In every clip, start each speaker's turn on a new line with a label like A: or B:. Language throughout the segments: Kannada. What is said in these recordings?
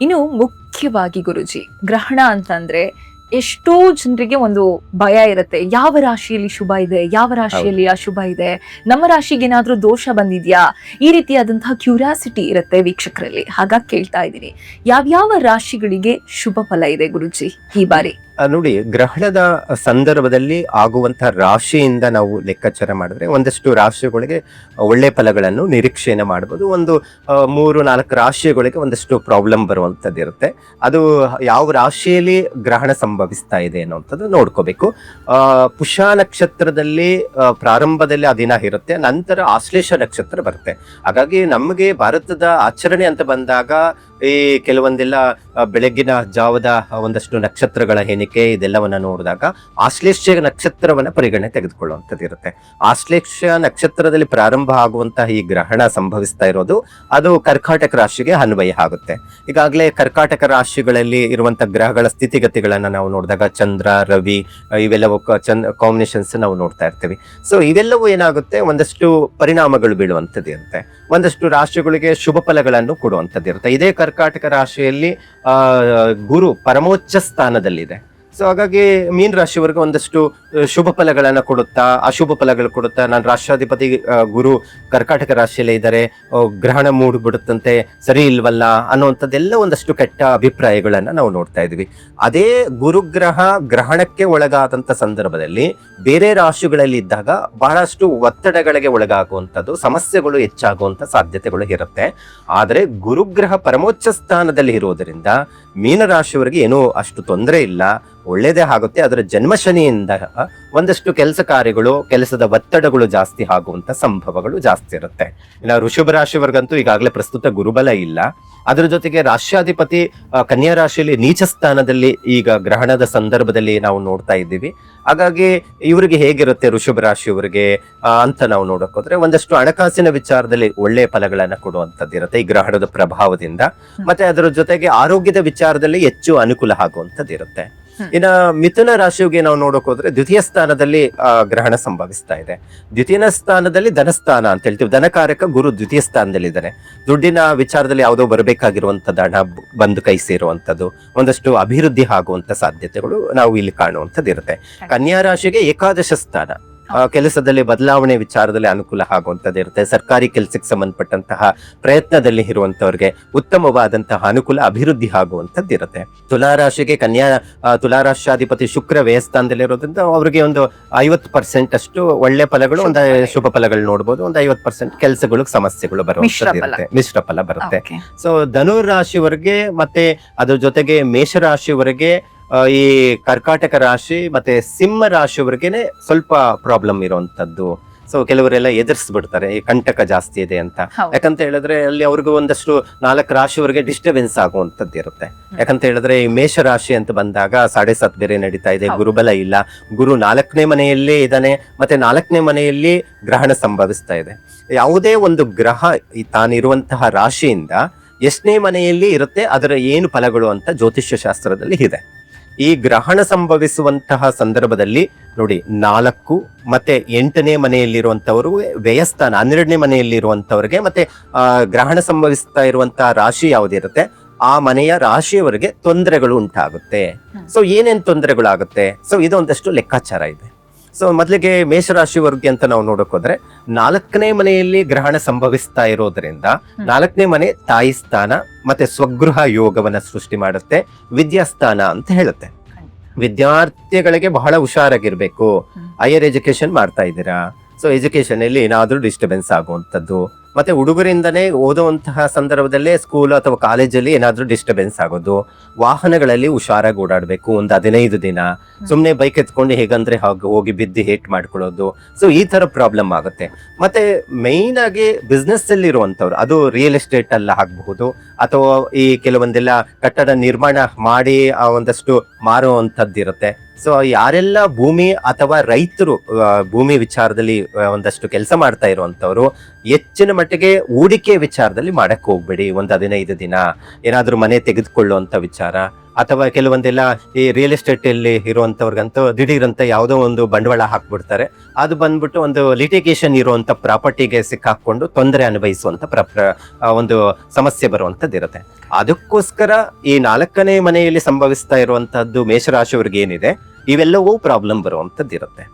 A: ಇನ್ನು ಮುಖ್ಯವಾಗಿ ಗುರುಜಿ, ಗ್ರಹಣ ಅಂತಂದ್ರೆ ಎಷ್ಟೋ ಜನರಿಗೆ ಒಂದು ಭಯ ಇರುತ್ತೆ. ಯಾವ ರಾಶಿಯಲ್ಲಿ ಶುಭ ಇದೆ, ಯಾವ ರಾಶಿಯಲ್ಲಿ ಅಶುಭ ಇದೆ, ನಮ್ಮ ರಾಶಿಗೆ ಏನಾದ್ರೂ ದೋಷ ಬಂದಿದ್ಯಾ, ಈ ರೀತಿಯಾದಂತಹ ಕ್ಯೂರಿಯಾಸಿಟಿ ಇರುತ್ತೆ ವೀಕ್ಷಕರಲ್ಲಿ. ಹಾಗಾಗಿ ಕೇಳ್ತಾ ಇದ್ದೀನಿ, ಯಾವ್ಯಾವ ರಾಶಿಗಳಿಗೆ ಶುಭ ಫಲ ಇದೆ ಗುರುಜಿ ಈ ಬಾರಿ?
B: ನೋಡಿ, ಗ್ರಹಣದ ಸಂದರ್ಭದಲ್ಲಿ ಆಗುವಂತಹ ರಾಶಿಯಿಂದ ನಾವು ಲೆಕ್ಕಾಚಾರ ಮಾಡಿದ್ರೆ ಒಂದಷ್ಟು ರಾಶಿಗಳಿಗೆ ಒಳ್ಳೆ ಫಲಗಳನ್ನು ನಿರೀಕ್ಷೆಯನ್ನು ಮಾಡಬಹುದು. ಒಂದು 3-4 ರಾಶಿಗಳಿಗೆ ಒಂದಷ್ಟು ಪ್ರಾಬ್ಲಮ್ ಬರುವಂತದ್ದು ಇರುತ್ತೆ. ಅದು ಯಾವ ರಾಶಿಯಲ್ಲಿ ಗ್ರಹಣ ಸಂಭವಿಸ್ತಾ ಇದೆ ಅನ್ನುವಂಥದ್ದು ನೋಡ್ಕೋಬೇಕು. ಪುಷ್ಯ ನಕ್ಷತ್ರದಲ್ಲಿ ಪ್ರಾರಂಭದಲ್ಲಿ ಆ ದಿನ ಇರುತ್ತೆ, ನಂತರ ಆಶ್ಲೇಷ ನಕ್ಷತ್ರ ಬರುತ್ತೆ. ಹಾಗಾಗಿ ನಮಗೆ ಭಾರತದ ಆಚರಣೆ ಅಂತ ಬಂದಾಗ ಈ ಕೆಲವೊಂದೆಲ್ಲ ಬೆಳಗ್ಗಿನ ಜಾವದ ಒಂದಷ್ಟು ನಕ್ಷತ್ರಗಳ ಎಣಿಕೆ ಇದೆಲ್ಲವನ್ನ ನೋಡಿದಾಗ ಆಶ್ಲೇಷ ನಕ್ಷತ್ರವನ್ನ ಪರಿಗಣನೆ ತೆಗೆದುಕೊಳ್ಳುವಂಥದ್ದು ಇರುತ್ತೆ. ಆಶ್ಲೇಷ ನಕ್ಷತ್ರದಲ್ಲಿ ಪ್ರಾರಂಭ ಆಗುವಂತಹ ಈ ಗ್ರಹಣ ಸಂಭವಿಸ್ತಾ ಇರೋದು ಅದು ಕರ್ಕಾಟಕ ರಾಶಿಗೆ ಅನ್ವಯ ಆಗುತ್ತೆ. ಈಗಾಗಲೇ ಕರ್ಕಾಟಕ ರಾಶಿಗಳಲ್ಲಿ ಇರುವಂತಹ ಗ್ರಹಗಳ ಸ್ಥಿತಿಗತಿಗಳನ್ನ ನಾವು ನೋಡಿದಾಗ ಚಂದ್ರ, ರವಿ ಇವೆಲ್ಲವೂ ಕಾಂಬಿನೇಷನ್ಸ್ ನಾವು ನೋಡ್ತಾ ಇರ್ತೀವಿ. ಸೊ ಇವೆಲ್ಲವೂ ಏನಾಗುತ್ತೆ, ಒಂದಷ್ಟು ಪರಿಣಾಮಗಳು ಬೀಳುವಂಥದ್ದು ಇರುತ್ತೆ, ಒಂದಷ್ಟು ರಾಶಿಗಳಿಗೆ ಶುಭ ಫಲಗಳನ್ನು ಕೊಡುವಂಥದ್ದು ಇರುತ್ತೆ. ಇದೇ ಕರ್ಕಾಟಕ ರಾಶಿಯಲ್ಲಿ ಗುರು ಪರಮೋಚ್ಚ ಸ್ಥಾನದಲ್ಲಿದೆ. ಸೊ ಹಾಗಾಗಿ ಮೀನ ರಾಶಿಯವರೆಗೆ ಒಂದಷ್ಟು ಶುಭ ಫಲಗಳನ್ನ ಕೊಡುತ್ತಾ, ಅಶುಭ ಫಲಗಳು ಕೊಡುತ್ತಾ, ನಾನು ರಾಷ್ಟ್ರಾಧಿಪತಿ ಗುರು ಕರ್ಕಾಟಕ ರಾಶಿಯಲ್ಲೇ ಇದ್ದಾರೆ, ಗ್ರಹಣ ಮೂಡ್ಬಿಡುತ್ತಂತೆ, ಸರಿ ಇಲ್ವಲ್ಲ ಅನ್ನುವಂಥದ್ದೆಲ್ಲ ಒಂದಷ್ಟು ಕೆಟ್ಟ ಅಭಿಪ್ರಾಯಗಳನ್ನ ನಾವು ನೋಡ್ತಾ ಇದ್ವಿ. ಅದೇ ಗುರುಗ್ರಹ ಗ್ರಹಣಕ್ಕೆ ಒಳಗಾದಂತ ಸಂದರ್ಭದಲ್ಲಿ ಬೇರೆ ರಾಶಿಗಳಲ್ಲಿ ಇದ್ದಾಗ ಬಹಳಷ್ಟು ಒತ್ತಡಗಳಿಗೆ ಒಳಗಾಗುವಂಥದ್ದು, ಸಮಸ್ಯೆಗಳು ಹೆಚ್ಚಾಗುವಂತ ಸಾಧ್ಯತೆಗಳು ಇರುತ್ತೆ. ಆದರೆ ಗುರುಗ್ರಹ ಪರಮೋಚ್ಚ ಸ್ಥಾನದಲ್ಲಿ ಇರುವುದರಿಂದ ಮೀನರಾಶಿಯವರಿಗೆ ಏನೂ ಅಷ್ಟು ತೊಂದರೆ ಇಲ್ಲ, ಒಳ್ಳೇದೇ ಆಗುತ್ತೆ. ಅದರ ಜನ್ಮ ಶನಿಯಿಂದ ಒಂದಷ್ಟು ಕೆಲಸ ಕಾರ್ಯಗಳು, ಕೆಲಸದ ಒತ್ತಡಗಳು ಜಾಸ್ತಿ ಆಗುವಂತ ಸಂಭವಗಳು ಜಾಸ್ತಿ ಇರುತ್ತೆ. ಇನ್ನು ವೃಷಭ ರಾಶಿವರ್ಗಂತೂ ಈಗಾಗಲೇ ಪ್ರಸ್ತುತ ಗುರುಬಲ ಇಲ್ಲ. ಅದರ ಜೊತೆಗೆ ರಾಷ್ಟ್ರಾಧಿಪತಿ ಕನ್ಯಾ ರಾಶಿಯಲ್ಲಿ ನೀಚ ಸ್ಥಾನದಲ್ಲಿ ಈಗ ಗ್ರಹಣದ ಸಂದರ್ಭದಲ್ಲಿ ನಾವು ನೋಡ್ತಾ ಇದ್ದೀವಿ. ಹಾಗಾಗಿ ಇವರಿಗೆ ಹೇಗಿರುತ್ತೆ ವೃಷಭ ರಾಶಿಯವರಿಗೆ ಅಂತ ನಾವು ನೋಡಕ್ ಹೋದ್ರೆ ಒಂದಷ್ಟು ಹಣಕಾಸಿನ ವಿಚಾರದಲ್ಲಿ ಒಳ್ಳೆ ಫಲಗಳನ್ನ ಕೊಡುವಂತದ್ದು ಇರುತ್ತೆ ಈ ಗ್ರಹಣದ ಪ್ರಭಾವದಿಂದ. ಮತ್ತೆ ಅದರ ಜೊತೆಗೆ ಆರೋಗ್ಯದ ವಿಚಾರದಲ್ಲಿ ಹೆಚ್ಚು ಅನುಕೂಲ ಆಗುವಂತದ್ದು ಇರುತ್ತೆ. ಇನ್ನ ಮಿಥುನ ರಾಶಿಗೆ ನಾವು ನೋಡಕ್ ಹೋದ್ರೆ ದ್ವಿತೀಯ ಸ್ಥಾನದಲ್ಲಿ ಗ್ರಹಣ ಸಂಭವಿಸ್ತಾ ಇದೆ. ದ್ವಿತೀಯ ಸ್ಥಾನದಲ್ಲಿ ಧನಸ್ಥಾನ ಅಂತ ಹೇಳ್ತೀವಿ, ಧನಕಾರಕ ಗುರು ದ್ವಿತೀಯ ಸ್ಥಾನದಲ್ಲಿ ಇದ್ದಾನೆ. ದುಡ್ಡಿನ ವಿಚಾರದಲ್ಲಿ ಯಾವುದೋ ಬರಬೇಕಾಗಿರುವಂತದ್ದು ಹಣ ಬಂದು ಕೈ ಸೇರುವಂತದ್ದು, ಒಂದಷ್ಟು ಅಭಿವೃದ್ಧಿ ಆಗುವಂತ ಸಾಧ್ಯತೆಗಳು ನಾವು ಇಲ್ಲಿ ಕಾಣುವಂತದ್ದು ಇರುತ್ತೆ. ಕನ್ಯಾ ರಾಶಿಗೆ ಏಕಾದಶ ಸ್ಥಾನ, ಕೆಲಸದಲ್ಲಿ ಬದಲಾವಣೆ ವಿಚಾರದಲ್ಲಿ ಅನುಕೂಲ ಆಗುವಂತದ್ದು ಇರುತ್ತೆ. ಸರ್ಕಾರಿ ಕೆಲಸಕ್ಕೆ ಸಂಬಂಧಪಟ್ಟಂತಹ ಪ್ರಯತ್ನದಲ್ಲಿ ಇರುವಂತವ್ರಿಗೆ ಉತ್ತಮವಾದಂತಹ ಅನುಕೂಲ, ಅಭಿವೃದ್ಧಿ ಆಗುವಂತದ್ದು ಇರುತ್ತೆ. ತುಲಾರಾಶಿಗೆ ತುಲಾರಾಶಾಧಿಪತಿ ಶುಕ್ರ ವ್ಯಯಸ್ಥಾನದಲ್ಲಿರೋದ್ರಿಂದ ಅವರಿಗೆ ಒಂದು 50% ಅಷ್ಟು ಒಳ್ಳೆ ಫಲಗಳು, ಒಂದು ಶುಭ ಫಲಗಳು ನೋಡ್ಬೋದು, ಒಂದು 50% ಕೆಲಸಗಳು ಸಮಸ್ಯೆಗಳು ಬರುವಂತದ್ದು ಇರುತ್ತೆ, ಮಿಶ್ರ ಫಲ ಬರುತ್ತೆ. ಸೊ ಧನುರ್ ರಾಶಿವರೆಗೆ ಮತ್ತೆ ಅದ್ರ ಜೊತೆಗೆ ಮೇಷರಾಶಿವರೆಗೆ ಈ ಕರ್ಕಾಟಕ ರಾಶಿ ಮತ್ತೆ ಸಿಂಹ ರಾಶಿಯವರೆಗೇನೆ ಸ್ವಲ್ಪ ಪ್ರಾಬ್ಲಮ್ ಇರುವಂತದ್ದು. ಸೊ ಕೆಲವರೆಲ್ಲ ಎದುರಿಸ್ಬಿಡ್ತಾರೆ, ಈ ಕಂಟಕ ಜಾಸ್ತಿ ಇದೆ ಅಂತ. ಯಾಕಂತ ಹೇಳಿದ್ರೆ ಅಲ್ಲಿ ಅವ್ರಿಗೂ ಒಂದಷ್ಟು 4 ರಾಶಿವರೆಗೆ ಡಿಸ್ಟರ್ಬೆನ್ಸ್ ಆಗುವಂತದ್ದು ಇರುತ್ತೆ. ಯಾಕಂತ ಹೇಳಿದ್ರೆ ಈ ಮೇಷ ರಾಶಿ ಅಂತ ಬಂದಾಗ 7.5 ಬೇರೆ ನಡೀತಾ ಇದೆ, ಗುರುಬಲ ಇಲ್ಲ, ಗುರು 4ನೇ ಮನೆಯಲ್ಲೇ ಇದ್ದಾನೆ, ಮತ್ತೆ 4ನೇ ಮನೆಯಲ್ಲಿ ಗ್ರಹಣ ಸಂಭವಿಸ್ತಾ ಇದೆ. ಯಾವುದೇ ಒಂದು ಗ್ರಹ ತಾನಿರುವಂತಹ ರಾಶಿಯಿಂದ ಎಷ್ಟನೇ ಮನೆಯಲ್ಲಿ ಇರುತ್ತೆ, ಅದರ ಏನು ಫಲಗಳು ಅಂತ ಜ್ಯೋತಿಷ್ಯ ಶಾಸ್ತ್ರದಲ್ಲಿ ಇದೆ. ಈ ಗ್ರಹಣ ಸಂಭವಿಸುವಂತಹ ಸಂದರ್ಭದಲ್ಲಿ ನೋಡಿ, 4 ಮತ್ತೆ 8ನೇ ಮನೆಯಲ್ಲಿರುವಂತವರು ವ್ಯಯಸ್ಥಾನ, 12ನೇ ಮನೆಯಲ್ಲಿರುವಂತವ್ರಿಗೆ ಮತ್ತೆ ಗ್ರಹಣ ಸಂಭವಿಸ್ತಾ ಇರುವಂತಹ ರಾಶಿ ಯಾವುದಿರುತ್ತೆ ಆ ಮನೆಯ ರಾಶಿಯವರೆಗೆ ತೊಂದರೆಗಳು ಉಂಟಾಗುತ್ತೆ. ಸೊ ಏನೇನ್ ತೊಂದರೆಗಳಾಗುತ್ತೆ, ಸೊ ಇದೊಂದಷ್ಟು ಲೆಕ್ಕಾಚಾರ ಇದೆ. ಸೊ ಮೊದಲಿಗೆ ಮೇಷರಾಶಿವರ್ಗೆ ಅಂತ ನಾವು ನೋಡಕ್ ಹೋದ್ರೆ 4ನೇ ಮನೆಯಲ್ಲಿ ಗ್ರಹಣ ಸಂಭವಿಸ್ತಾ ಇರೋದ್ರಿಂದ 4ನೇ ಮನೆ ತಾಯಿ ಸ್ಥಾನ ಮತ್ತೆ ಸ್ವಗೃಹ ಯೋಗವನ್ನ ಸೃಷ್ಟಿ ಮಾಡುತ್ತೆ, ವಿದ್ಯಾಸ್ಥಾನ ಅಂತ ಹೇಳುತ್ತೆ. ವಿದ್ಯಾರ್ಥಿಗಳಿಗೆ ಬಹಳ ಹುಷಾರಾಗಿರ್ಬೇಕು. ಹೈಯರ್ ಎಜುಕೇಶನ್ ಮಾಡ್ತಾ ಇದ್ದೀರಾ, ಸೊ ಎಜುಕೇಶನ್ ಅಲ್ಲಿ ಏನಾದ್ರೂ ಡಿಸ್ಟರ್ಬೆನ್ಸ್ ಆಗುವಂತದ್ದು, ಮತ್ತೆ ಹುಡುಗರಿಂದನೇ ಓದುವಂತಹ ಸಂದರ್ಭದಲ್ಲೇ ಸ್ಕೂಲ್ ಅಥವಾ ಕಾಲೇಜಲ್ಲಿ ಏನಾದ್ರೂ ಡಿಸ್ಟರ್ಬೆನ್ಸ್ ಆಗೋದು, ವಾಹನಗಳಲ್ಲಿ ಹುಷಾರಾಗಿ ಓಡಾಡ್ಬೇಕು. ಒಂದು 15 ದಿನ ಸುಮ್ನೆ ಬೈಕ್ ಎತ್ಕೊಂಡು ಹೇಗಂದ್ರೆ ಹೋಗಿ ಬಿದ್ದು ಹೇಟ್ ಮಾಡ್ಕೊಳ್ಳೋದು. ಸೊ ಈ ತರ ಪ್ರಾಬ್ಲಮ್ ಆಗುತ್ತೆ. ಮತ್ತೆ ಮೈನ್ ಆಗಿ ಬಿಸ್ನೆಸ್ ಅಲ್ಲಿ ಇರುವಂತವ್ರು, ಅದು ರಿಯಲ್ ಎಸ್ಟೇಟ್ ಅಲ್ಲ ಆಗಬಹುದು, ಅಥವಾ ಈ ಕೆಲವೊಂದೆಲ್ಲ ಕಟ್ಟಡ ನಿರ್ಮಾಣ ಮಾಡಿ ಒಂದಷ್ಟು ಮಾರುವಂತದ್ದು ಇರುತ್ತೆ. ಸೊ ಯಾರೆಲ್ಲ ಭೂಮಿ ಅಥವಾ ರೈತರು ಭೂಮಿ ವಿಚಾರದಲ್ಲಿ ಒಂದಷ್ಟು ಕೆಲಸ ಮಾಡ್ತಾ ಇರುವಂತವ್ರು ಹೆಚ್ಚಿನ ಮಟ್ಟಿಗೆ ಹೂಡಿಕೆ ವಿಚಾರದಲ್ಲಿ ಮಾಡಕ್ ಹೋಗ್ಬೇಡಿ. ಒಂದು 15 ದಿನ ಏನಾದ್ರೂ ಮನೆ ತೆಗೆದುಕೊಳ್ಳುವಂತ ವಿಚಾರ ಅಥವಾ ಕೆಲವೊಂದೆಲ್ಲ ಈ ರಿಯಲ್ ಎಸ್ಟೇಟ್ ಅಲ್ಲಿ ಇರುವಂತವ್ರಿಗಂತೂ ದಿಢೀರಂತ ಯಾವುದೋ ಒಂದು ಬಂಡವಾಳ ಹಾಕ್ಬಿಡ್ತಾರೆ, ಅದು ಬಂದ್ಬಿಟ್ಟು ಒಂದು ಲಿಟಿಗೇಷನ್ ಇರುವಂತ ಪ್ರಾಪರ್ಟಿಗೆ ಸಿಕ್ಕಾಕೊಂಡು ತೊಂದರೆ ಅನುಭವಿಸುವಂತ ಒಂದು ಸಮಸ್ಯೆ ಬರುವಂತದ್ದಿರುತ್ತೆ. ಅದಕ್ಕೋಸ್ಕರ ಈ 4ನೇ ಮನೆಯಲ್ಲಿ ಸಂಭವಿಸ್ತಾ ಇರುವಂತಹದ್ದು ಮೇಷರಾಶಿಯವರಿಗೆ ಏನಿದೆ ಇವೆಲ್ಲವೂ ಪ್ರಾಬ್ಲಮ್ ಬರುವಂತದ್ದಿರುತ್ತೆ.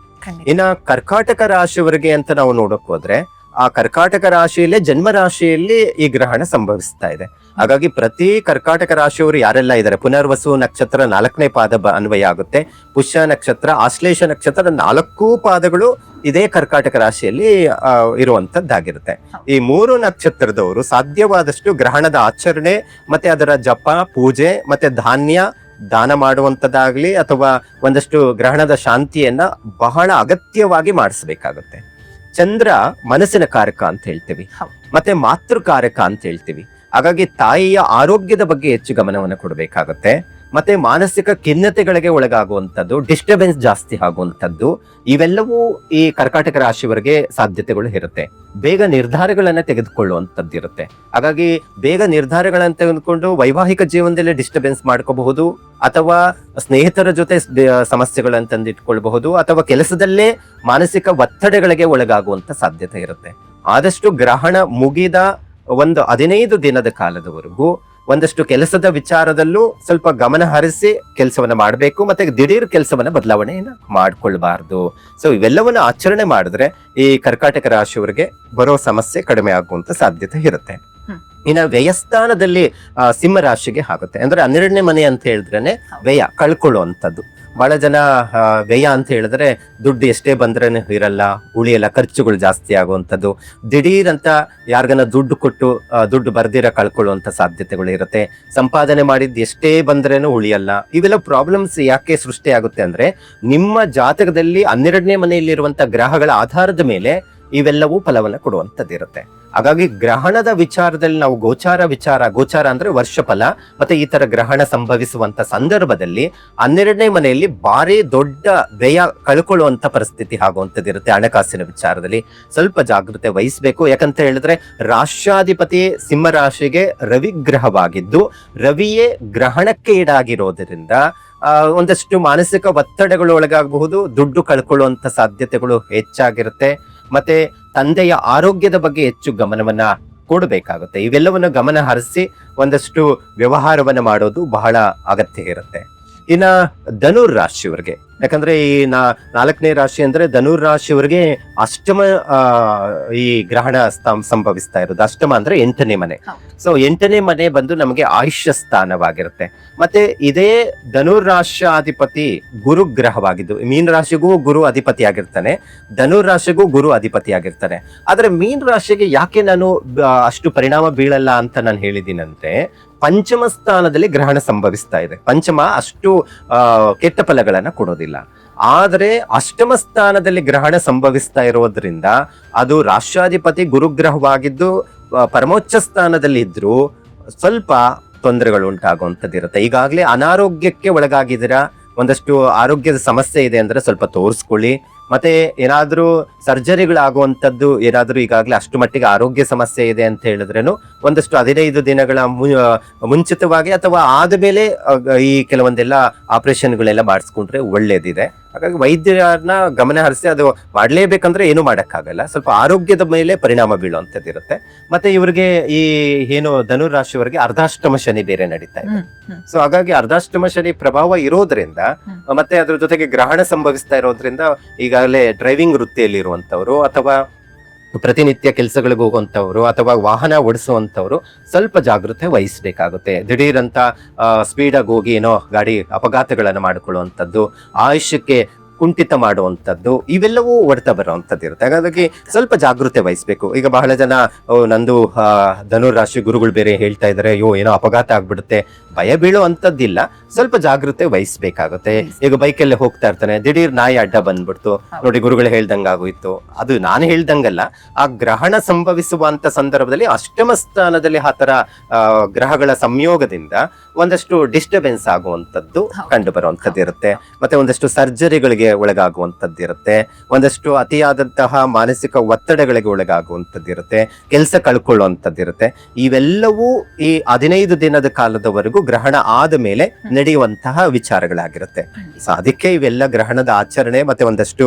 B: ಇನ್ನ ಕರ್ಕಾಟಕ ರಾಶಿಯವರಿಗೆ ಅಂತ ನಾವು ನೋಡಕ್ ಹೋದ್ರೆ ಆ ಕರ್ಕಾಟಕ ರಾಶಿಯಲ್ಲೇ ಜನ್ಮ ರಾಶಿಯಲ್ಲಿ ಈ ಗ್ರಹಣ ಸಂಭವಿಸ್ತಾ ಇದೆ. ಹಾಗಾಗಿ ಪ್ರತಿ ಕರ್ಕಾಟಕ ರಾಶಿಯವರು ಯಾರೆಲ್ಲ ಇದ್ದಾರೆ, ಪುನರ್ವಸು ನಕ್ಷತ್ರ 4ನೇ ಪಾದ ಅನ್ವಯ ಆಗುತ್ತೆ, ಪುಷ್ಯ ನಕ್ಷತ್ರ, ಆಶ್ಲೇಷ ನಕ್ಷತ್ರ 4 ಪಾದಗಳು ಇದೇ ಕರ್ಕಾಟಕ ರಾಶಿಯಲ್ಲಿ ಇರುವಂತದ್ದಾಗಿರುತ್ತೆ. ಈ 3 ನಕ್ಷತ್ರದವರು ಸಾಧ್ಯವಾದಷ್ಟು ಗ್ರಹಣದ ಆಚರಣೆ ಮತ್ತೆ ಅದರ ಜಪ, ಪೂಜೆ ಮತ್ತೆ ಧಾನ್ಯ ದಾನ ಮಾಡುವಂತದ್ದಾಗ್ಲಿ ಅಥವಾ ಒಂದಷ್ಟು ಗ್ರಹಣದ ಶಾಂತಿಯನ್ನ ಬಹಳ ಅಗತ್ಯವಾಗಿ ಮಾಡಿಸ್ಬೇಕಾಗುತ್ತೆ. ಚಂದ್ರ ಮನಸ್ಸಿನ ಕಾರಕ ಅಂತ ಹೇಳ್ತೀವಿ, ಮತ್ತೆ ಮಾತೃಕಾರಕ ಅಂತ ಹೇಳ್ತೀವಿ. ಹಾಗಾಗಿ ತಾಯಿಯ ಆರೋಗ್ಯದ ಬಗ್ಗೆ ಹೆಚ್ಚು ಗಮನವನ್ನು ಕೊಡಬೇಕಾಗತ್ತೆ. ಮತ್ತೆ ಮಾನಸಿಕ ಖಿನ್ನತೆಗಳಿಗೆ ಒಳಗಾಗುವಂಥದ್ದು, ಡಿಸ್ಟರ್ಬೆನ್ಸ್ ಜಾಸ್ತಿ ಆಗುವಂಥದ್ದು, ಇವೆಲ್ಲವೂ ಈ ಕರ್ಕಾಟಕ ರಾಶಿಯವರಿಗೆ ಸಾಧ್ಯತೆಗಳು ಇರುತ್ತೆ. ಬೇಗ ನಿರ್ಧಾರಗಳನ್ನ ತೆಗೆದುಕೊಳ್ಳುವಂಥದ್ದು ಇರುತ್ತೆ. ಹಾಗಾಗಿ ಬೇಗ ನಿರ್ಧಾರಗಳನ್ನ ತೆಗೆದುಕೊಂಡು ವೈವಾಹಿಕ ಜೀವನದಲ್ಲಿ ಡಿಸ್ಟರ್ಬೆನ್ಸ್ ಮಾಡ್ಕೋಬಹುದು, ಅಥವಾ ಸ್ನೇಹಿತರ ಜೊತೆ ಸಮಸ್ಯೆಗಳನ್ನು ತಂದಿಟ್ಕೊಳ್ಬಹುದು, ಅಥವಾ ಕೆಲಸದಲ್ಲೇ ಮಾನಸಿಕ ಒತ್ತಡಗಳಿಗೆ ಒಳಗಾಗುವಂತ ಸಾಧ್ಯತೆ ಇರುತ್ತೆ. ಆದಷ್ಟು ಗ್ರಹಣ ಮುಗಿದ ಒಂದು 15 ದಿನದ ಕಾಲದವರೆಗೂ ಒಂದಷ್ಟು ಕೆಲಸದ ವಿಚಾರದಲ್ಲೂ ಸ್ವಲ್ಪ ಗಮನ ಹರಿಸಿ ಕೆಲಸವನ್ನ ಮಾಡಬೇಕು, ಮತ್ತೆ ದಿಢೀರ್ ಕೆಲಸವನ್ನ ಬದಲಾವಣೆಯನ್ನ ಮಾಡ್ಕೊಳ್ಬಾರ್ದು. ಸೊ ಇವೆಲ್ಲವನ್ನ ಆಚರಣೆ ಮಾಡಿದ್ರೆ ಈ ಕರ್ಕಾಟಕ ರಾಶಿಯವರಿಗೆ ಬರೋ ಸಮಸ್ಯೆ ಕಡಿಮೆ ಆಗುವಂತ ಸಾಧ್ಯತೆ ಇರುತ್ತೆ. ಇನ್ನ ವ್ಯಯಸ್ಥಾನದಲ್ಲಿ ಸಿಂಹ ರಾಶಿಗೆ ಆಗುತ್ತೆ. ಅಂದ್ರೆ 12ನೇ ಮನೆ ಅಂತ ಹೇಳಿದ್ರೇನೆ ವ್ಯಯ, ಕಳ್ಕೊಳ್ಳುವಂಥದ್ದು. ಬಹಳ ಜನ ವ್ಯಯ ಅಂತ ಹೇಳಿದ್ರೆ ದುಡ್ಡು ಎಷ್ಟೇ ಬಂದ್ರೇನೆ ಇರಲ್ಲ, ಉಳಿಯಲ್ಲ, ಖರ್ಚುಗಳು ಜಾಸ್ತಿ ಆಗುವಂಥದ್ದು, ದಿಢೀರ್ ಅಂತ ಯಾರಿಗನ ದುಡ್ಡು ಕೊಟ್ಟು ದುಡ್ಡು ಬರ್ದಿರ ಕಳ್ಕೊಳ್ಳುವಂತ ಸಾಧ್ಯತೆಗಳು ಇರುತ್ತೆ. ಸಂಪಾದನೆ ಮಾಡಿದ್ ಎಷ್ಟೇ ಬಂದ್ರೇನು ಉಳಿಯಲ್ಲ. ಇವೆಲ್ಲ ಪ್ರಾಬ್ಲಮ್ಸ್ ಯಾಕೆ ಸೃಷ್ಟಿ ಆಗುತ್ತೆ ಅಂದ್ರೆ ನಿಮ್ಮ ಜಾತಕದಲ್ಲಿ 12ನೇ ಮನೆಯಲ್ಲಿರುವಂತ ಗ್ರಹಗಳ ಆಧಾರದ ಮೇಲೆ ಇವೆಲ್ಲವೂ ಫಲವನ್ನ ಕೊಡುವಂತದ್ದಿರುತ್ತೆ. ಹಾಗಾಗಿ ಗ್ರಹಣದ ವಿಚಾರದಲ್ಲಿ ನಾವು ಗೋಚಾರ ಅಂದ್ರೆ ವರ್ಷ ಫಲ, ಮತ್ತೆ ಈ ತರ ಗ್ರಹಣ ಸಂಭವಿಸುವಂತ ಸಂದರ್ಭದಲ್ಲಿ 12ನೇ ಮನೆಯಲ್ಲಿ ಭಾರಿ ದೊಡ್ಡ ವ್ಯಯ ಕಳ್ಕೊಳ್ಳುವಂತ ಪರಿಸ್ಥಿತಿ ಆಗುವಂತದ್ದಿರುತ್ತೆ. ಹಣಕಾಸಿನ ವಿಚಾರದಲ್ಲಿ ಸ್ವಲ್ಪ ಜಾಗೃತೆ ವಹಿಸಬೇಕು. ಯಾಕಂತ ಹೇಳಿದ್ರೆ ರಾಷ್ಟ್ರಾಧಿಪತಿ ಸಿಂಹ ರಾಶಿಗೆ ರವಿ ಗ್ರಹವಾಗಿದ್ದು, ರವಿಯೇ ಗ್ರಹಣಕ್ಕೆ ಈಡಾಗಿರೋದ್ರಿಂದ ಒಂದಷ್ಟು ಮಾನಸಿಕ ಒತ್ತಡಗಳು ಒಳಗಾಗಬಹುದು, ದುಡ್ಡು ಕಳ್ಕೊಳ್ಳುವಂತ ಸಾಧ್ಯತೆಗಳು ಹೆಚ್ಚಾಗಿರುತ್ತೆ. ಮತ್ತೆ ತಂದೆಯ ಆರೋಗ್ಯದ ಬಗ್ಗೆ ಹೆಚ್ಚು ಗಮನವನ್ನ ಕೊಡಬೇಕಾಗುತ್ತೆ. ಇವೆಲ್ಲವನ್ನು ಗಮನ ಹರಿಸಿ ಒಂದಷ್ಟು ವ್ಯವಹಾರವನ್ನ ಮಾಡೋದು ಬಹಳ ಅಗತ್ಯ ಇರುತ್ತೆ. ಇನ್ನ ಧನುರ್ ರಾಶಿಯವರಿಗೆ, ಯಾಕಂದ್ರೆ ಈ 4ನೇ ರಾಶಿ ಅಂದ್ರೆ ಧನುರ್ ರಾಶಿಯವರಿಗೆ ಅಷ್ಟಮ ಈ ಗ್ರಹಣ ಸಂಭವಿಸ್ತಾ ಇರೋದು. ಅಷ್ಟಮ ಅಂದ್ರೆ 8ನೇ ಮನೆ. ಸೊ 8ನೇ ಮನೆ ಬಂದು ನಮಗೆ ಆಯುಷ್ಯ ಸ್ಥಾನವಾಗಿರುತ್ತೆ. ಮತ್ತೆ ಇದೇ ಧನುರ್ ರಾಶಿಯಾಧಿಪತಿ ಗುರು ಗ್ರಹವಾಗಿದ್ದು, ಮೀನ ರಾಶಿಗೂ ಗುರು ಅಧಿಪತಿ ಆಗಿರ್ತಾನೆ, ಧನುರ್ ರಾಶಿಗೂ ಗುರು ಅಧಿಪತಿ ಆಗಿರ್ತಾನೆ. ಆದ್ರೆ ಮೀನ ರಾಶಿಗೆ ಯಾಕೆ ನಾನು ಅಷ್ಟು ಪರಿಣಾಮ ಬೀಳಲ್ಲ ಅಂತ ನಾನು ಹೇಳಿದ್ದೀನಂದ್ರೆ, ಪಂಚಮ ಸ್ಥಾನದಲ್ಲಿ ಗ್ರಹಣ ಸಂಭವಿಸ್ತಾ ಇದೆ. ಪಂಚಮ ಅಷ್ಟು ಕೆಟ್ಟ ಫಲಗಳನ್ನ ಕೊಡೋದಿಲ್ಲ. ಆದ್ರೆ ಅಷ್ಟಮ ಸ್ಥಾನದಲ್ಲಿ ಗ್ರಹಣ ಸಂಭವಿಸ್ತಾ ಇರೋದ್ರಿಂದ ಅದು ರಾಷ್ಟ್ರಾಧಿಪತಿ ಗುರುಗ್ರಹವಾಗಿದ್ದು ಪರಮೋಚ್ಚ ಸ್ಥಾನದಲ್ಲಿ ಇದ್ರೂ ಸ್ವಲ್ಪ ತೊಂದರೆಗಳು ಉಂಟಾಗುವಂತದ್ದಿರುತ್ತೆ. ಈಗಾಗಲೇ ಅನಾರೋಗ್ಯಕ್ಕೆ ಒಳಗಾಗಿದ್ದೀರಾ, ಒಂದಷ್ಟು ಆರೋಗ್ಯದ ಸಮಸ್ಯೆ ಇದೆ ಅಂದ್ರೆ ಸ್ವಲ್ಪ ತೋರಿಸ್ಕೊಳ್ಳಿ. ಮತ್ತೆ ಏನಾದ್ರೂ ಸರ್ಜರಿಗಳಾಗುವಂಥದ್ದು ಏನಾದ್ರೂ ಈಗಾಗಲೇ ಅಷ್ಟು ಮಟ್ಟಿಗೆ ಆರೋಗ್ಯ ಸಮಸ್ಯೆ ಇದೆ ಅಂತ ಹೇಳಿದ್ರೇನು ಒಂದಷ್ಟು 15 ದಿನಗಳ ಮುಂಚಿತವಾಗಿ ಅಥವಾ ಆದ್ಮೇಲೆ ಈ ಕೆಲವೊಂದೆಲ್ಲ ಆಪರೇಷನ್ಗಳೆಲ್ಲ ಮಾಡಿಸ್ಕೊಂಡ್ರೆ ಒಳ್ಳೇದಿದೆ. ಹಾಗಾಗಿ ವೈದ್ಯರನ್ನ ಗಮನ ಹರಿಸಿ ಅದು ಮಾಡ್ಲೇಬೇಕಂದ್ರೆ ಏನು ಮಾಡಕ್ಕಾಗಲ್ಲ, ಸ್ವಲ್ಪ ಆರೋಗ್ಯದ ಮೇಲೆ ಪರಿಣಾಮ ಬೀಳುವಂತದ್ದಿರುತ್ತೆ. ಮತ್ತೆ ಇವ್ರಿಗೆ ಈ ಏನು ಧನುರ್ ರಾಶಿಯವರಿಗೆ ಅರ್ಧಾಷ್ಟಮ ಶನಿ ಬೇರೆ ನಡೀತಾ ಇದೆ. ಸೊ ಹಾಗಾಗಿ ಅರ್ಧಾಷ್ಟಮ ಶನಿ ಪ್ರಭಾವ ಇರೋದ್ರಿಂದ ಮತ್ತೆ ಅದ್ರ ಜೊತೆಗೆ ಗ್ರಹಣ ಸಂಭವಿಸ್ತಾ ಇರೋದ್ರಿಂದ ಈಗಾಗಲೇ ಡ್ರೈವಿಂಗ್ ವೃತ್ತಿಯಲ್ಲಿ ಇರುವಂತವ್ರು ಅಥವಾ ಪ್ರತಿನಿತ್ಯ ಕೆಲಸಗಳಿಗೆ ಹೋಗುವಂತವ್ರು ಅಥವಾ ವಾಹನ ಓಡಿಸುವಂತವ್ರು ಸ್ವಲ್ಪ ಜಾಗೃತೆ ವಹಿಸಬೇಕಾಗುತ್ತೆ. ದಿಢೀರಂತ ಸ್ಪೀಡಾಗಿ ಹೋಗಿ ಏನೋ ಗಾಡಿ ಅಪಘಾತಗಳನ್ನ ಮಾಡಿಕೊಳ್ಳುವಂಥದ್ದು, ಆಯುಷ್ಯಕ್ಕೆ ಕುಂಠಿತ ಮಾಡುವಂಥದ್ದು, ಇವೆಲ್ಲವೂ ಹೊಡ್ತಾ ಬರುವಂಥದ್ದು ಇರುತ್ತೆ. ಹಾಗಾಗಿ ಸ್ವಲ್ಪ ಜಾಗೃತೆ ವಹಿಸ್ಬೇಕು. ಈಗ ಬಹಳ ಜನ ನಂದು ಧನುರ್ ರಾಶಿ ಗುರುಗಳು ಬೇರೆ ಹೇಳ್ತಾ ಇದಾರೆ, ಏನೋ ಅಪಘಾತ ಆಗ್ಬಿಡುತ್ತೆ, ಭಯ ಬೀಳುವಂಥದ್ದಿಲ್ಲ, ಸ್ವಲ್ಪ ಜಾಗೃತೆ ವಹಿಸ್ಬೇಕಾಗುತ್ತೆ. ಈಗ ಬೈಕಲ್ಲಿ ಹೋಗ್ತಾ ಇರ್ತಾನೆ, ದಿಢೀರ್ ನಾಯಿ ಅಡ್ಡ ಬಂದ್ಬಿಡ್ತು, ನೋಡಿ ಗುರುಗಳು ಹೇಳ್ದಂಗ ಆಗೋಯ್ತು. ಅದು ನಾನು ಹೇಳ್ದಂಗಲ್ಲ, ಆ ಗ್ರಹಣ ಸಂಭವಿಸುವಂತ ಸಂದರ್ಭದಲ್ಲಿ ಅಷ್ಟಮ ಸ್ಥಾನದಲ್ಲಿ ಆ ತರ ಗ್ರಹಗಳ ಸಂಯೋಗದಿಂದ ಒಂದಷ್ಟು ಡಿಸ್ಟರ್ಬೆನ್ಸ್ ಆಗುವಂಥದ್ದು ಕಂಡು ಬರುವಂಥದ್ದು ಇರುತ್ತೆ. ಮತ್ತೆ ಒಂದಷ್ಟು ಸರ್ಜರಿಗಳಿಗೆ ಚಿಂತೆಗೆ ಒಳಗಾಗುವಂತದ್ದಿರುತ್ತೆ, ಒಂದಷ್ಟು ಅತಿಯಾದಂತಹ ಮಾನಸಿಕ ಒತ್ತಡಗಳಿಗೆ ಒಳಗಾಗುವಂತದ್ದಿರುತ್ತೆ, ಕೆಲಸ ಕಳ್ಕೊಳ್ಳುವಂತದ್ದಿರುತ್ತೆ. ಇವೆಲ್ಲವೂ ಈ 15 ದಿನದ ಕಾಲದವರೆಗೂ ಗ್ರಹಣ ಆದ ಮೇಲೆ ನಡೆಯುವಂತಹ ವಿಚಾರಗಳಾಗಿರುತ್ತೆ. ಸೊ ಅದಕ್ಕೆ ಇವೆಲ್ಲ ಗ್ರಹಣದ ಆಚರಣೆ ಮತ್ತೆ ಒಂದಷ್ಟು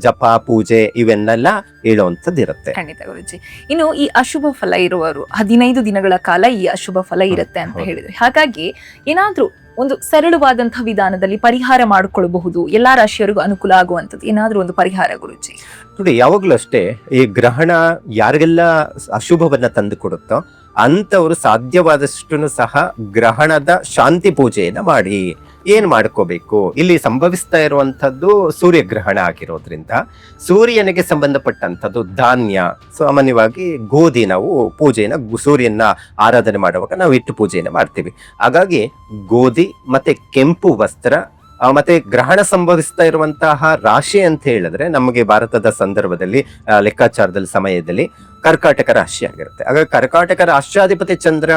B: ಜಪ ಪೂಜೆ ಇವನ್ನೆಲ್ಲ ಹೇಳುವಂತದ್ದಿರುತ್ತೆ.
A: ಖಂಡಿತ ಗುರುಜಿ. ಇನ್ನು ಈ ಅಶುಭ ಫಲ ಇರುವವರು 15 ದಿನಗಳ ಕಾಲ ಈ ಅಶುಭ ಫಲ ಇರುತ್ತೆ ಅಂತ ಹೇಳಿದ್ರೆ, ಹಾಗಾಗಿ ಏನಾದ್ರೂ ಒಂದು ಸರಳವಾದಂತಹ ವಿಧಾನದಲ್ಲಿ ಪರಿಹಾರ ಮಾಡಿಕೊಳ್ಳಬಹುದು, ಎಲ್ಲಾ ರಾಶಿಯವರಿಗೂ ಅನುಕೂಲ ಆಗುವಂತದ್ದು ಏನಾದ್ರೂ ಒಂದು ಪರಿಹಾರ ಗುರುಜಿ?
B: ನೋಡಿ, ಯಾವಾಗ್ಲೂ ಅಷ್ಟೇ ಈ ಗ್ರಹಣ ಯಾರಿಗೆಲ್ಲ ಅಶುಭವನ್ನ ತಂದು ಕೊಡುತ್ತೋ ಅಂತವರು ಸಾಧ್ಯವಾದಷ್ಟು ಸಹ ಗ್ರಹಣದ ಶಾಂತಿ ಪೂಜೆಯನ್ನ ಮಾಡಿ. ಏನ್ ಮಾಡ್ಕೋಬೇಕು, ಇಲ್ಲಿ ಸಂಭವಿಸ್ತಾ ಇರುವಂತದ್ದು ಸೂರ್ಯಗ್ರಹಣ ಆಗಿರೋದ್ರಿಂದ ಸೂರ್ಯನಿಗೆ ಸಂಬಂಧಪಟ್ಟಂತದ್ದು ಧಾನ್ಯ, ಸಾಮಾನ್ಯವಾಗಿ ಗೋಧಿ ನಾವು ಪೂಜೆಯನ್ನ ಸೂರ್ಯನ ಆರಾಧನೆ ಮಾಡುವಾಗ ನಾವು ಇಟ್ಟು ಪೂಜೆಯನ್ನ ಮಾಡ್ತೀವಿ. ಹಾಗಾಗಿ ಗೋಧಿ ಮತ್ತೆ ಕೆಂಪು ವಸ್ತ್ರ ಮತ್ತೆ ಗ್ರಹಣ ಸಂಭವಿಸ್ತಾ ಇರುವಂತಹ ರಾಶಿ ಅಂತ ಹೇಳಿದ್ರೆ ನಮಗೆ ಭಾರತದ ಸಂದರ್ಭದಲ್ಲಿ ಲೆಕ್ಕಾಚಾರದಲ್ಲಿ ಸಮಯದಲ್ಲಿ ಕರ್ಕಾಟಕ ರಾಶಿ ಆಗಿರುತ್ತೆ. ಹಾಗಾಗಿ ಕರ್ಕಾಟಕ ರಾಷ್ಟ್ರಾಧಿಪತಿ ಚಂದ್ರ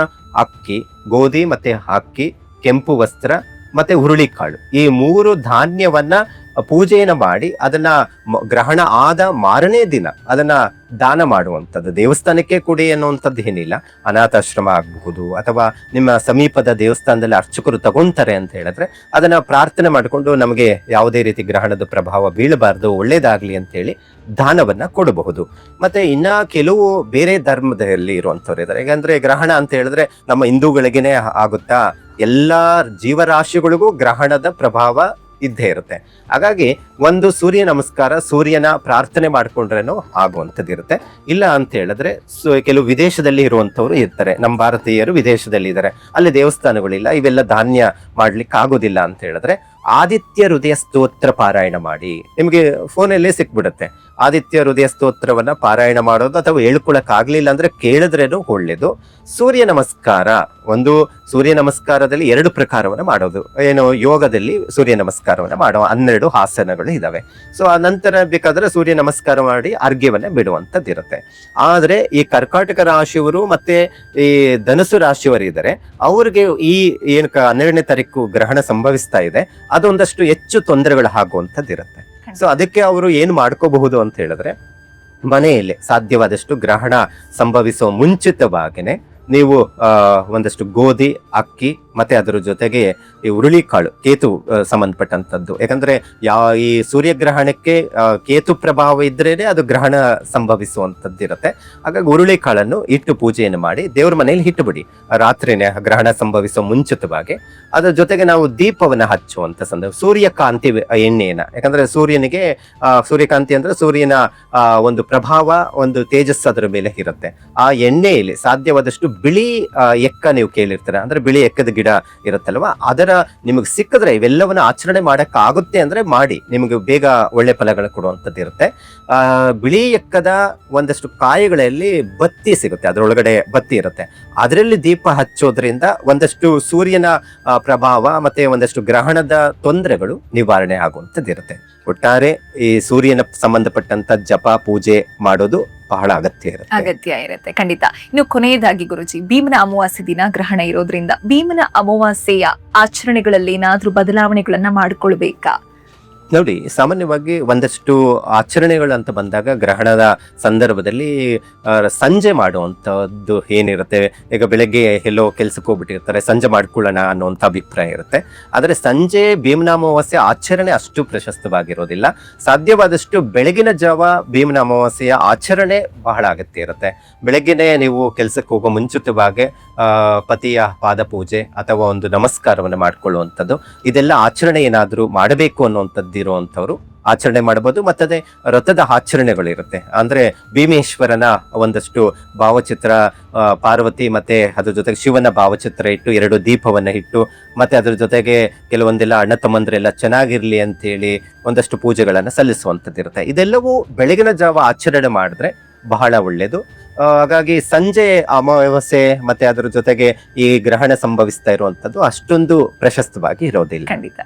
B: ಅಕ್ಕಿ, ಗೋಧಿ ಮತ್ತೆ ಅಕ್ಕಿ, ಕೆಂಪು ವಸ್ತ್ರ ಮತ್ತೆ ಹುರುಳಿಕಾಳು ಈ 3 ಧಾನ್ಯವನ್ನ ಪೂಜೆಯನ್ನ ಮಾಡಿ ಅದನ್ನ ಗ್ರಹಣ ಆದ ಮಾರನೇ ದಿನ ಅದನ್ನ ದಾನ ಮಾಡುವಂಥದ್ದು. ದೇವಸ್ಥಾನಕ್ಕೆ ಕೊಡಿ ಅನ್ನುವಂಥದ್ದು ಏನಿಲ್ಲ, ಅನಾಥಾಶ್ರಮ ಆಗಬಹುದು ಅಥವಾ ನಿಮ್ಮ ಸಮೀಪದ ದೇವಸ್ಥಾನದಲ್ಲಿ ಅರ್ಚಕರು ತಗೊಂತಾರೆ ಅಂತ ಹೇಳಿದ್ರೆ ಅದನ್ನ ಪ್ರಾರ್ಥನೆ ಮಾಡಿಕೊಂಡು ನಮಗೆ ಯಾವುದೇ ರೀತಿ ಗ್ರಹಣದ ಪ್ರಭಾವ ಬೀಳಬಾರ್ದು, ಒಳ್ಳೇದಾಗ್ಲಿ ಅಂತ ಹೇಳಿ ದಾನವನ್ನ ಕೊಡಬಹುದು. ಮತ್ತೆ ಇನ್ನ ಕೆಲವು ಬೇರೆ ಧರ್ಮದಲ್ಲಿ ಇರುವಂತವ್ರು ಇದ್ದಾರೆ. ಯಾಕಂದ್ರೆ ಗ್ರಹಣ ಅಂತ ಹೇಳಿದ್ರೆ ನಮ್ಮ ಹಿಂದೂಗಳಿಗೇನೆ ಆಗುತ್ತಾ, ಎಲ್ಲಾ ಜೀವರಾಶಿಗಳಿಗೂ ಗ್ರಹಣದ ಪ್ರಭಾವ ಇದ್ದೇ ಇರುತ್ತೆ. ಹಾಗಾಗಿ ಒಂದು ಸೂರ್ಯ ನಮಸ್ಕಾರ, ಸೂರ್ಯನ ಪ್ರಾರ್ಥನೆ ಮಾಡ್ಕೊಂಡ್ರೇನೋ ಆಗುವಂಥದ್ದಿರುತ್ತೆ. ಇಲ್ಲ ಅಂತ ಹೇಳಿದ್ರೆ ಕೆಲವು ವಿದೇಶದಲ್ಲಿ ಇರುವಂತವ್ರು ಇರ್ತಾರೆ, ನಮ್ಮ ಭಾರತೀಯರು ವಿದೇಶದಲ್ಲಿ ಇದ್ದಾರೆ, ಅಲ್ಲಿ ದೇವಸ್ಥಾನಗಳಿಲ್ಲ, ಇವೆಲ್ಲ ಧಾನ್ಯ ಮಾಡ್ಲಿಕ್ಕೆ ಆಗೋದಿಲ್ಲ ಅಂತ ಹೇಳಿದ್ರೆ ಆದಿತ್ಯ ಹೃದಯ ಸ್ತೋತ್ರ ಪಾರಾಯಣ ಮಾಡಿ. ನಿಮ್ಗೆ ಫೋನಲ್ಲೇ ಸಿಕ್ಬಿಡುತ್ತೆ. ಆದಿತ್ಯ ಹೃದಯ ಸ್ತೋತ್ರವನ್ನ ಪಾರಾಯಣ ಮಾಡೋದು ಅಥವಾ ಹೇಳ್ಕೊಳಕ್ ಆಗ್ಲಿಲ್ಲ ಅಂದ್ರೆ ಕೇಳಿದ್ರೇನು ಒಳ್ಳೇದು. ಸೂರ್ಯ ನಮಸ್ಕಾರ, ಒಂದು ಸೂರ್ಯ ನಮಸ್ಕಾರದಲ್ಲಿ 2 ಪ್ರಕಾರವನ್ನ ಮಾಡೋದು. ಏನು, ಯೋಗದಲ್ಲಿ ಸೂರ್ಯ ನಮಸ್ಕಾರವನ್ನ ಮಾಡೋ 12 ಆಸನಗಳು ಇದಾವೆ. ಸೊ ಆ ನಂತರ ಬೇಕಾದ್ರೆ ಸೂರ್ಯ ನಮಸ್ಕಾರ ಮಾಡಿ ಅರ್ಘ್ಯವನ್ನ ಬಿಡುವಂತದ್ದಿರುತ್ತೆ. ಆದ್ರೆ ಈ ಕರ್ಕಾಟಕ ರಾಶಿಯವರು ಮತ್ತೆ ಈ ಧನುಸು ರಾಶಿಯವರು ಇದ್ದಾರೆ, ಅವ್ರಿಗೆ ಈ ಏನು 12ನೇ ತಾರೀಕು ಗ್ರಹಣ ಸಂಭವಿಸ್ತಾ ಇದೆ ಅದೊಂದಷ್ಟು ಹೆಚ್ಚು ತೊಂದರೆಗಳು ಆಗುವಂತದ್ದಿರುತ್ತೆ. ಸೊ ಅದಕ್ಕೆ ಅವರು ಏನ್ ಮಾಡ್ಕೋಬಹುದು ಅಂತ ಹೇಳಿದ್ರೆ, ಮನೆಯಲ್ಲಿ ಸಾಧ್ಯವಾದಷ್ಟು ಗ್ರಹಣ ಸಂಭವಿಸುವ ಮುಂಚಿತವಾಗಿನೇ ನೀವು ಒಂದಷ್ಟು ಗೋಧಿ, ಅಕ್ಕಿ ಮತ್ತೆ ಅದರ ಜೊತೆಗೆ ಈ ಹುರುಳಿಕಾಳು, ಕೇತು ಸಂಬಂಧಪಟ್ಟಂತದ್ದು. ಯಾಕಂದ್ರೆ ಈ ಸೂರ್ಯಗ್ರಹಣಕ್ಕೆ ಕೇತು ಪ್ರಭಾವ ಇದ್ರೇನೆ ಅದು ಗ್ರಹಣ ಸಂಭವಿಸುವಂತದ್ದಿರುತ್ತೆ. ಹಾಗಾಗಿ ಹುರುಳಿಕಾಳನ್ನು ಇಟ್ಟು ಪೂಜೆಯನ್ನು ಮಾಡಿ ದೇವ್ರ ಮನೆಯಲ್ಲಿ ಇಟ್ಟುಬಿಡಿ ರಾತ್ರಿನೇ ಗ್ರಹಣ ಸಂಭವಿಸುವ ಮುಂಚಿತವಾಗಿ. ಅದರ ಜೊತೆಗೆ ನಾವು ದೀಪವನ್ನ ಹಚ್ಚುವಂತ ಸಂದರ್ಭ, ಸೂರ್ಯಕಾಂತಿ ಎಣ್ಣೆಯನ್ನ, ಯಾಕಂದ್ರೆ ಸೂರ್ಯನಿಗೆ ಸೂರ್ಯಕಾಂತಿ ಅಂದ್ರೆ ಸೂರ್ಯನ ಒಂದು ಪ್ರಭಾವ, ಒಂದು ತೇಜಸ್ಸು ಅದರ ಮೇಲೆ ಇರುತ್ತೆ. ಆ ಎಣ್ಣೆಯಲ್ಲಿ ಸಾಧ್ಯವಾದಷ್ಟು ಬಿಳಿ ಎಕ್ಕ, ನೀವು ಕೇಳಿರ್ತೀರ, ಅಂದ್ರೆ ಬಿಳಿ ಎಕ್ಕದ ಗಿಡ ಇರುತ್ತಲ್ವಾ, ಅದರ ನಿಮಗೆ ಸಿಕ್ಕಿದ್ರೆ ಇವೆಲ್ಲವನ್ನ ಆಚರಣೆ ಮಾಡಕ್ ಆಗುತ್ತೆ ಅಂದ್ರೆ ಮಾಡಿ, ನಿಮಗೆ ಬೇಗ ಒಳ್ಳೆ ಫಲಗಳು ಕೊಡುವಂಥದ್ದು ಇರುತ್ತೆ. ಬಿಳಿ ಎಕ್ಕದ ಒಂದಷ್ಟು ಕಾಯಿಗಳಲ್ಲಿ ಬತ್ತಿ ಸಿಗುತ್ತೆ, ಅದರೊಳಗಡೆ ಬತ್ತಿ ಇರುತ್ತೆ, ಅದರಲ್ಲಿ ದೀಪ ಹಚ್ಚೋದ್ರಿಂದ ಒಂದಷ್ಟು ಸೂರ್ಯನ ಪ್ರಭಾವ ಮತ್ತೆ ಒಂದಷ್ಟು ಗ್ರಹಣದ ತೊಂದರೆಗಳು ನಿವಾರಣೆ ಆಗುವಂಥದ್ದಿರುತ್ತೆ. ಒಟ್ಟಾರೆ ಈ ಸೂರ್ಯನ ಸಂಬಂಧಪಟ್ಟಂತ ಜಪ ಪೂಜೆ ಮಾಡೋದು ಬಹಳ ಅಗತ್ಯ
A: ಇರುತ್ತೆ ಖಂಡಿತ. ಇನ್ನು ಕೊನೆಯದಾಗಿ ಗುರುಜಿ, ಭೀಮನ ಅಮಾವಾಸ್ಯೆ ದಿನ ಗ್ರಹಣ ಇರೋದ್ರಿಂದ ಭೀಮನ ಅಮಾವಾಸ್ಯೆಯ ಆಚರಣೆಗಳಲ್ಲಿ ಏನಾದ್ರೂ ಬದಲಾವಣೆಗಳನ್ನ ಮಾಡ್ಕೊಳ್ಬೇಕಾ?
B: ನೋಡಿ, ಸಾಮಾನ್ಯವಾಗಿ ಒಂದಷ್ಟು ಆಚರಣೆಗಳು ಅಂತ ಬಂದಾಗ ಗ್ರಹಣದ ಸಂದರ್ಭದಲ್ಲಿ ಸಂಜೆ ಮಾಡುವಂಥದ್ದು ಏನಿರುತ್ತೆ, ಈಗ ಬೆಳಗ್ಗೆ ಎಲ್ಲೋ ಕೆಲ್ಸಕ್ಕೆ ಹೋಗ್ಬಿಟ್ಟಿರ್ತಾರೆ, ಸಂಜೆ ಮಾಡ್ಕೊಳ್ಳೋಣ ಅನ್ನುವಂಥ ಅಭಿಪ್ರಾಯ ಇರುತ್ತೆ. ಆದರೆ ಸಂಜೆ ಭೀಮನ ಅಮಾವಾಸ್ಯೆ ಆಚರಣೆ ಅಷ್ಟು ಪ್ರಶಸ್ತವಾಗಿರೋದಿಲ್ಲ. ಸಾಧ್ಯವಾದಷ್ಟು ಬೆಳಗಿನ ಜಾವ ಭೀಮನ ಅಮಾವಾಸ್ಯೆಯ ಆಚರಣೆ ಬಹಳ ಅಗತ್ಯ ಇರುತ್ತೆ. ಬೆಳಗ್ಗೆನೆ ನೀವು ಕೆಲ್ಸಕ್ಕೆ ಹೋಗೋ ಮುಂಚಿತವಾಗಿ ಪತಿಯ ಪಾದ ಪೂಜೆ ಅಥವಾ ಒಂದು ನಮಸ್ಕಾರವನ್ನು ಮಾಡ್ಕೊಳ್ಳುವಂಥದ್ದು, ಇದೆಲ್ಲ ಆಚರಣೆ ಏನಾದರೂ ಮಾಡಬೇಕು ಅನ್ನುವಂಥದ್ದು ಇರುವಂಥವ್ರು ಆಚರಣೆ ಮಾಡಬಹುದು. ಮತ್ತೆ ರಥದ ಆಚರಣೆಗಳು ಇರುತ್ತೆ, ಅಂದ್ರೆ ಭೀಮೇಶ್ವರನ ಒಂದಷ್ಟು ಭಾವಚಿತ್ರ, ಪಾರ್ವತಿ ಮತ್ತೆ ಅದ್ರ ಜೊತೆಗೆ ಶಿವನ ಭಾವಚಿತ್ರ ಇಟ್ಟು 2 ದೀಪವನ್ನ ಇಟ್ಟು ಮತ್ತೆ ಅದ್ರ ಜೊತೆಗೆ ಕೆಲವೊಂದೆಲ್ಲ ಅಣ್ಣ ತಮ್ಮಂದ್ರೆಲ್ಲ ಚೆನ್ನಾಗಿರ್ಲಿ ಅಂತ ಹೇಳಿ ಒಂದಷ್ಟು ಪೂಜೆಗಳನ್ನ ಸಲ್ಲಿಸುವಂಥದ್ದು ಇರುತ್ತೆ. ಇದೆಲ್ಲವೂ ಬೆಳಗಿನ ಜಾವ ಆಚರಣೆ ಮಾಡಿದ್ರೆ ಬಹಳ ಒಳ್ಳೇದು. ಹಾಗಾಗಿ ಸಂಜೆ ಅಮಾವಾಸ್ಯೆ ಮತ್ತೆ ಅದರ ಜೊತೆಗೆ ಈ ಗ್ರಹಣ ಸಂಭವಿಸ್ತಾ ಇರುವಂತದ್ದು ಅಷ್ಟೊಂದು ಪ್ರಶಸ್ತವಾಗಿ ಇರೋದಿಲ್ಲ.
A: ಖಂಡಿತ.